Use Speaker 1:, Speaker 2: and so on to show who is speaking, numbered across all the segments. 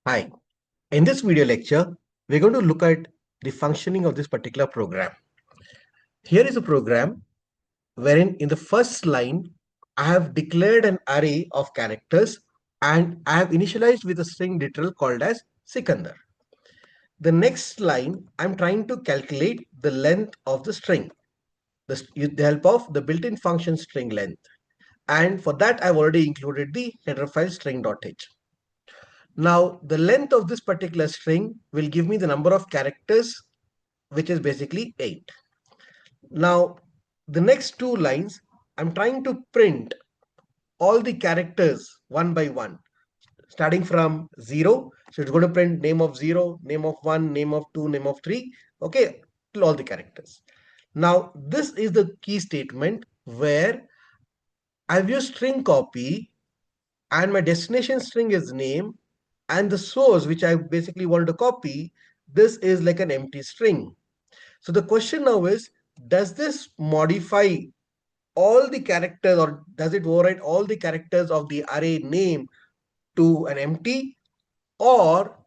Speaker 1: Hi, in this video lecture, we're going to look at the functioning of this particular program. Here is a program wherein in the first line, I have declared an array of characters and I have initialized with a string literal called as Sikander. The next line, I'm trying to calculate the length of the string with the help of the built-in function string length. And for that, I've already included the header file string.h. Now, the length of this particular string will give me the number of characters, which is basically 8. Now, the next two lines, I'm trying to print all the characters one by one, starting from 0. So it's going to print name of 0, name of 1, name of 2, name of 3, okay, till all the characters. Now, this is the key statement where I've used string copy and my destination string is name, and the source which I basically want to copy, this is like an empty string. So the question now is, does this modify all the characters, or does it override all the characters of the array name to an empty, or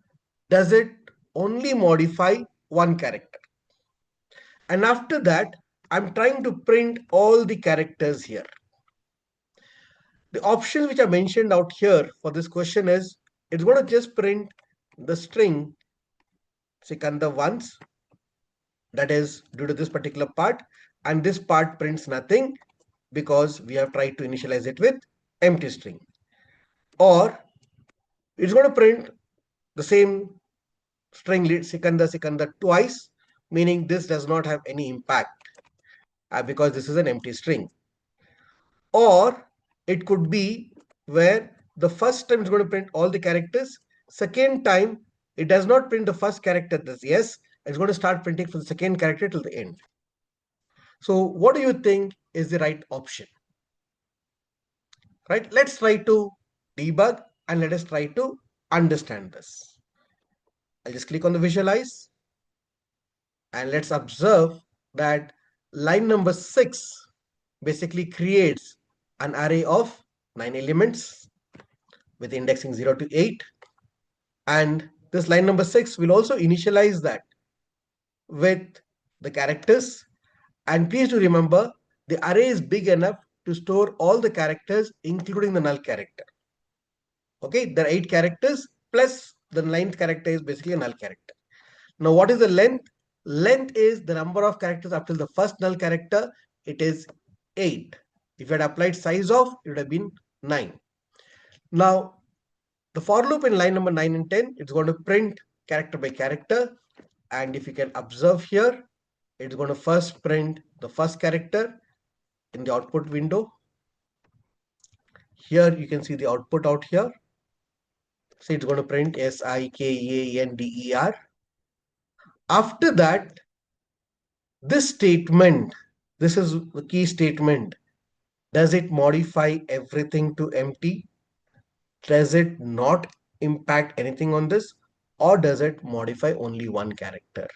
Speaker 1: does it only modify one character? And after that, I'm trying to print all the characters here. The option which I mentioned out here for this question is, it's going to just print the string Sikander once, that is due to this particular part, and this part prints nothing because we have tried to initialize it with empty string. Or it's going to print the same string Sikander twice, meaning this does not have any impact because this is an empty string. Or it could be where the first time it's going to print all the characters, second time it does not print the first character, this yes, it's going to start printing for the second character till the end. So what do you think is the right option? Right? Let's try to debug and let us try to understand this. I'll just click on the visualize and let's observe that line number 6 basically creates an array of 9 elements with indexing 0 to 8, and this line number 6 will also initialize that with the characters. And please do remember, the array is big enough to store all the characters including the null character. Okay, there are 8 characters plus the 9th character is basically a null character. Now what is the length? Length is the number of characters up till the first null character. It is 8. If you had applied sizeof, it would have been 9. Now the for loop in line number 9 and 10, it's going to print character by character. And if you can observe here, it's going to first print the first character in the output window. Here you can see the output out here. So it's going to print Sikander. After that, this statement, this is the key statement. Does it modify everything to empty? Does it not impact anything on this? Or does it modify only one character?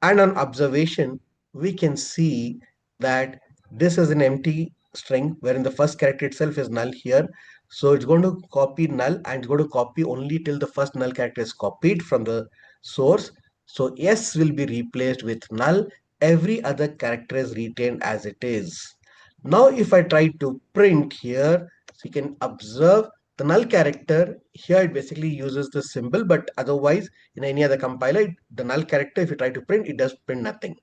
Speaker 1: And on observation, we can see that this is an empty string wherein the first character itself is null here. So it's going to copy null and it's going to copy only till the first null character is copied from the source. So S will be replaced with null. Every other character is retained as it is. Now if I try to print here, so you can observe the null character here, it basically uses the symbol, but otherwise in any other compiler, the null character, if you try to print, it does print nothing.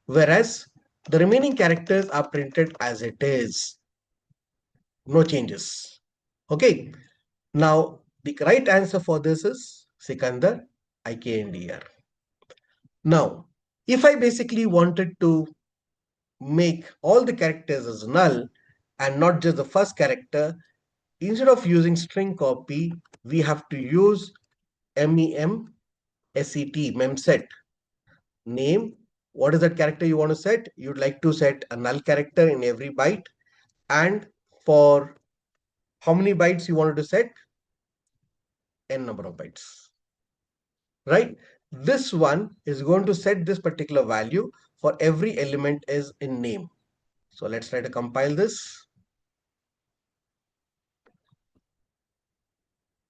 Speaker 1: Whereas the remaining characters are printed as it is. No changes. Okay. Now the right answer for this is Sikander, IKNDR. Now, if I basically wanted to make all the characters as null and not just the first character, instead of using string copy, we have to use memset name. What is that character you want to set? You'd like to set a null character in every byte, and for how many bytes you wanted to set? N number of bytes, right? This one is going to set this particular value for every element is in name. So let's try to compile this.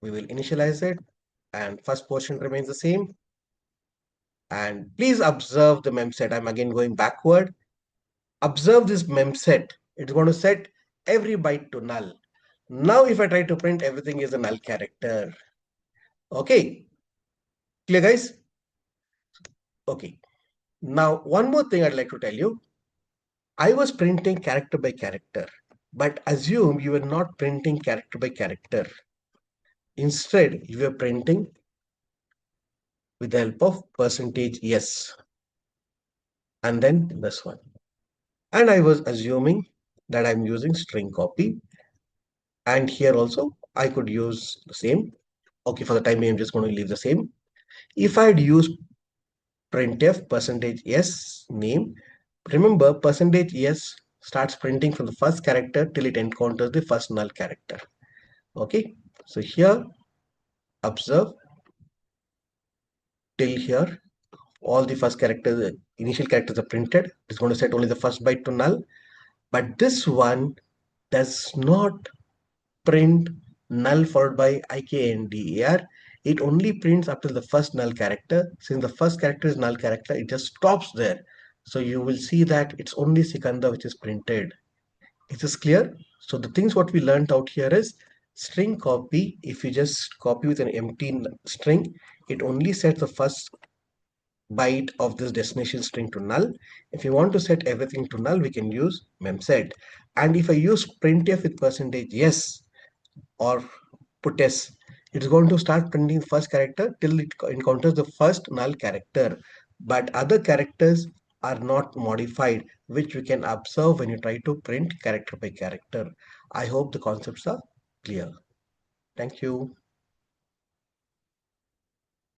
Speaker 1: We will initialize it and first portion remains the same. And please observe the mem set. I'm again going backward. Observe this mem set. It's going to set every byte to null. Now if I try to print, everything is a null character. Okay, clear guys? Okay. Now one more thing I'd like to tell you. I was printing character by character, but assume you were not printing character by character. Instead, you were printing with the help of percentage %s and then this one. And I was assuming that I'm using string copy, and here also I could use the same. Okay, for the time being, I'm just going to leave the same. If I had used printf percentage %s name, remember percentage %s starts printing from the first character till it encounters the first null character. Okay, so here observe till here all the first characters, initial characters are printed. It's going to set only the first byte to null, but this one does not print null followed by ikndar. It only prints up to the first null character. Since the first character is null character, it just stops there. So you will see that it's only Sikander which is printed. Is this clear? So the things what we learned out here is string copy. If you just copy with an empty string, it only sets the first byte of this destination string to null. If you want to set everything to null, we can use memset. And if I use printf with percentage %s or put s, it's going to start printing the first character till it encounters the first null character. But other characters are not modified, which we can observe when you try to print character by character. I hope the concepts are clear. Thank you.